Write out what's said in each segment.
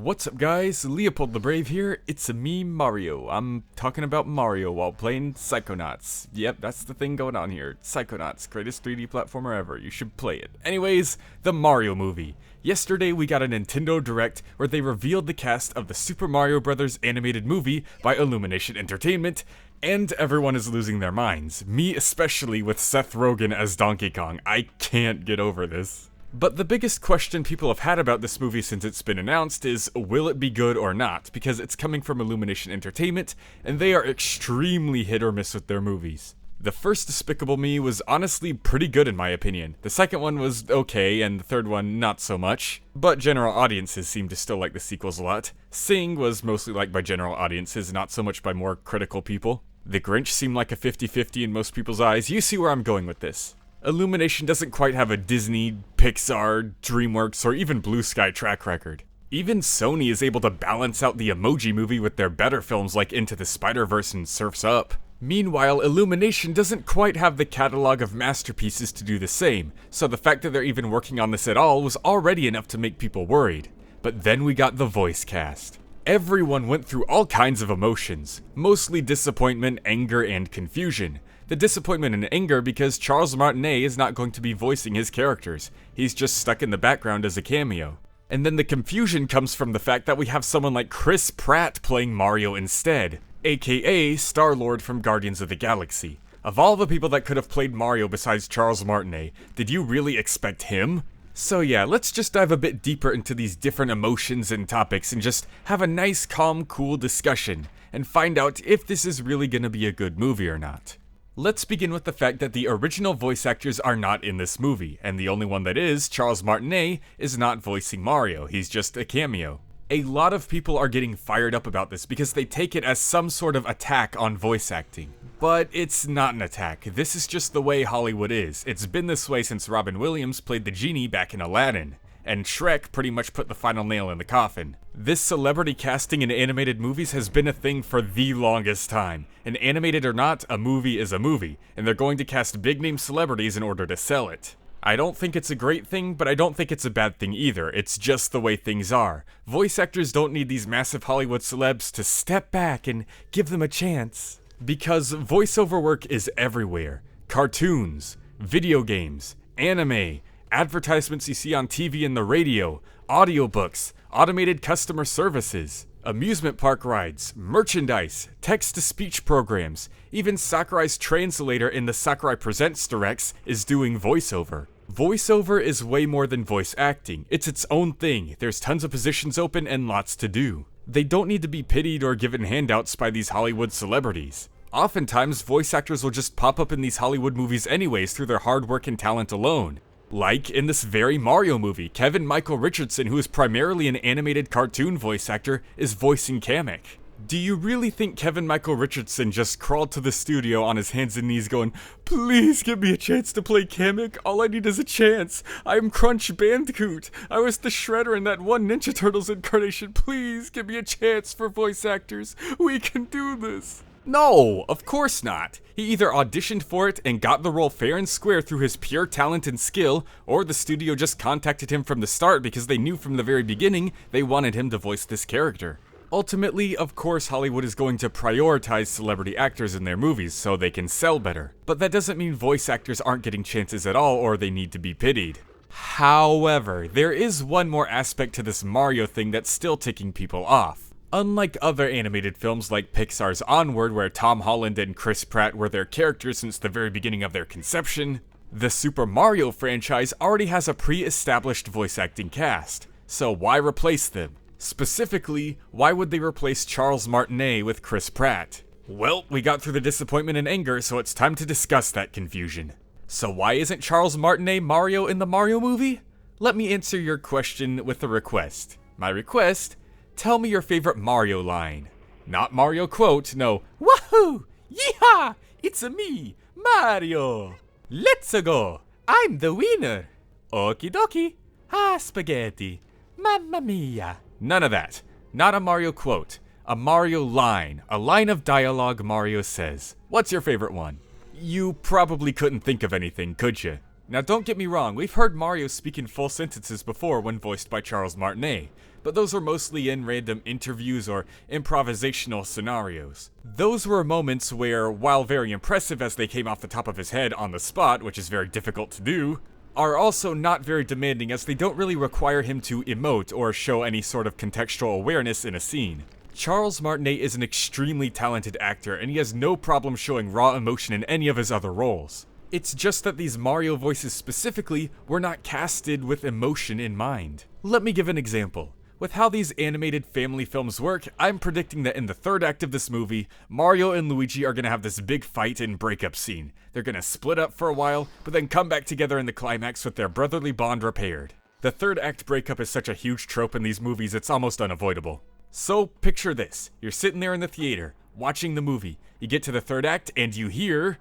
What's up guys, LeopoldTheBrave here, it's me, Mario. I'm talking about Mario while playing Psychonauts. Yep, that's the thing going on here. Psychonauts, greatest 3D platformer ever, you should play it. Anyways, the Mario movie. Yesterday we got a Nintendo Direct where they revealed the cast of the Super Mario Bros. Animated movie by Illumination Entertainment, and everyone is losing their minds. Me especially with Seth Rogen as Donkey Kong. I can't get over this. But the biggest question people have had about this movie since it's been announced is, will it be good or not? Because it's coming from Illumination Entertainment, and they are extremely hit or miss with their movies. The first Despicable Me was honestly pretty good in my opinion. The second one was okay, and the third one not so much. But general audiences seem to still like the sequels a lot. Sing was mostly liked by general audiences, not so much by more critical people. The Grinch seemed like a 50-50 in most people's eyes. You see where I'm going with this. Illumination doesn't quite have a Disney, Pixar, DreamWorks, or even Blue Sky track record. Even Sony is able to balance out the Emoji Movie with their better films like Into the Spider-Verse and Surf's Up. Meanwhile, Illumination doesn't quite have the catalog of masterpieces to do the same, so the fact that they're even working on this at all was already enough to make people worried. But then we got the voice cast. Everyone went through all kinds of emotions, mostly disappointment, anger, and confusion. The disappointment and anger because Charles Martinet is not going to be voicing his characters. He's just stuck in the background as a cameo. And then the confusion comes from the fact that we have someone like Chris Pratt playing Mario instead, aka Star-Lord from Guardians of the Galaxy. Of all the people that could have played Mario besides Charles Martinet, did you really expect him? So yeah, let's just dive a bit deeper into these different emotions and topics and just have a nice, calm, cool discussion, and find out if this is really gonna be a good movie or not. Let's begin with the fact that the original voice actors are not in this movie, and the only one that is, Charles Martinet, is not voicing Mario, he's just a cameo. A lot of people are getting fired up about this because they take it as some sort of attack on voice acting. But it's not an attack, this is just the way Hollywood is. It's been this way since Robin Williams played the genie back in Aladdin, and Shrek pretty much put the final nail in the coffin. This celebrity casting in animated movies has been a thing for the longest time. And animated or not, a movie is a movie, and they're going to cast big-name celebrities in order to sell it. I don't think it's a great thing, but I don't think it's a bad thing either. It's just the way things are. Voice actors don't need these massive Hollywood celebs to step back and give them a chance. Because voiceover work is everywhere. Cartoons, video games, anime, advertisements you see on TV and the radio, audiobooks, automated customer services, amusement park rides, merchandise, text-to-speech programs, even Sakurai's translator in the Sakurai Presents Directs is doing voiceover. Voiceover is way more than voice acting, it's its own thing, there's tons of positions open and lots to do. They don't need to be pitied or given handouts by these Hollywood celebrities. Oftentimes, voice actors will just pop up in these Hollywood movies anyways through their hard work and talent alone. Like in this very Mario movie, Kevin Michael Richardson, who is primarily an animated cartoon voice actor, is voicing Kamek. Do you really think Kevin Michael Richardson just crawled to the studio on his hands and knees going, "Please give me a chance to play Kamek, all I need is a chance. I'm Crunch Bandicoot. I was the Shredder in that one Ninja Turtles incarnation. Please give me a chance for voice actors. We can do this." No, of course not. He either auditioned for it and got the role fair and square through his pure talent and skill, or the studio just contacted him from the start because they knew from the very beginning they wanted him to voice this character. Ultimately, of course, Hollywood is going to prioritize celebrity actors in their movies so they can sell better. But that doesn't mean voice actors aren't getting chances at all or they need to be pitied. However, there is one more aspect to this Mario thing that's still ticking people off. Unlike other animated films like Pixar's Onward, where Tom Holland and Chris Pratt were their characters since the very beginning of their conception, the Super Mario franchise already has a pre-established voice acting cast, so why replace them? Specifically, why would they replace Charles Martinet with Chris Pratt? Well, we got through the disappointment and anger, so it's time to discuss that confusion. So why isn't Charles Martinet Mario in the Mario movie? Let me answer your question with a request. My request? Tell me your favorite Mario line. Not Mario quote, no. Wahoo! Yeehaw! It's me, Mario! Let's go! I'm the winner! Okie dokie! Ah, spaghetti! Mamma mia! None of that. Not a Mario quote. A Mario line. A line of dialogue Mario says. What's your favorite one? You probably couldn't think of anything, could you? Now don't get me wrong, we've heard Mario speak in full sentences before when voiced by Charles Martinet, but those were mostly in random interviews or improvisational scenarios. Those were moments where, while very impressive as they came off the top of his head on the spot, which is very difficult to do, are also not very demanding as they don't really require him to emote or show any sort of contextual awareness in a scene. Charles Martinet is an extremely talented actor, and he has no problem showing raw emotion in any of his other roles. It's just that these Mario voices specifically were not casted with emotion in mind. Let me give an example. With how these animated family films work, I'm predicting that in the third act of this movie, Mario and Luigi are gonna have this big fight and breakup scene. They're gonna split up for a while, but then come back together in the climax with their brotherly bond repaired. The third act breakup is such a huge trope in these movies, it's almost unavoidable. So, picture this. You're sitting there in the theater, watching the movie. You get to the third act, and you hear,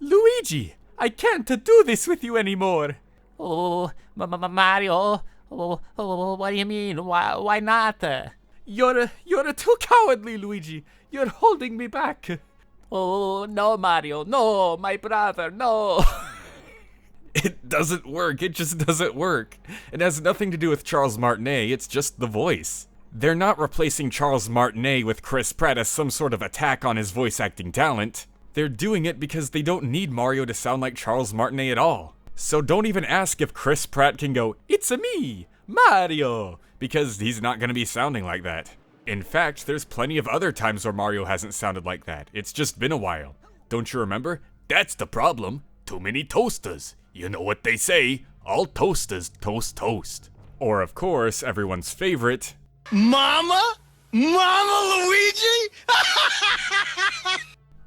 "Luigi, I can't do this with you anymore." Oh, Mario. Oh, what do you mean? Why not? You're too cowardly, Luigi. You're holding me back. Oh, no, Mario. No, my brother, no. It doesn't work. It just doesn't work. It has nothing to do with Charles Martinet. It's just the voice. They're not replacing Charles Martinet with Chris Pratt as some sort of attack on his voice acting talent. They're doing it because they don't need Mario to sound like Charles Martinet at all. So don't even ask if Chris Pratt can go, "It's me, Mario," because he's not going to be sounding like that. In fact, there's plenty of other times where Mario hasn't sounded like that. It's just been a while. Don't you remember? That's the problem. Too many toasters. You know what they say, all toasters toast toast. Or of course, everyone's favorite, Mama? Mama Luigi?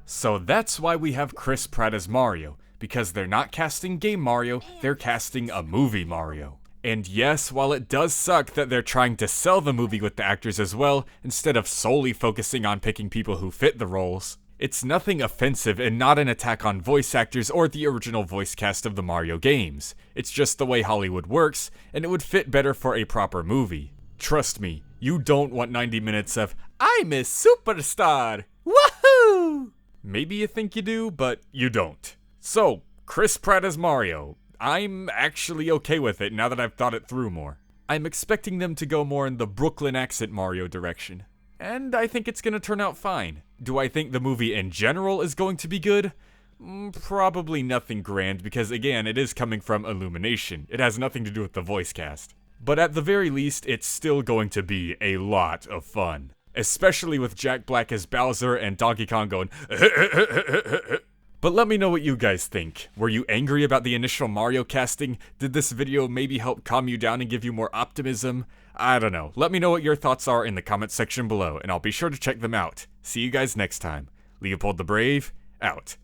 So that's why we have Chris Pratt as Mario, because they're not casting Game Mario, they're casting a movie Mario. And yes, while it does suck that they're trying to sell the movie with the actors as well, instead of solely focusing on picking people who fit the roles, it's nothing offensive and not an attack on voice actors or the original voice cast of the Mario games. It's just the way Hollywood works, and it would fit better for a proper movie. Trust me, you don't want 90 minutes of, "I'm a superstar! Woohoo!" Maybe you think you do, but you don't. So, Chris Pratt as Mario. I'm actually okay with it now that I've thought it through more. I'm expecting them to go more in the Brooklyn accent Mario direction. And I think it's gonna turn out fine. Do I think the movie in general is going to be good? Probably nothing grand because again, it is coming from Illumination. It has nothing to do with the voice cast. But at the very least, it's still going to be a lot of fun. Especially with Jack Black as Bowser and Donkey Kong going But let me know what you guys think. Were you angry about the initial Mario casting? Did this video maybe help calm you down and give you more optimism? I don't know. Let me know what your thoughts are in the comment section below, and I'll be sure to check them out. See you guys next time. Leopold the Brave, out.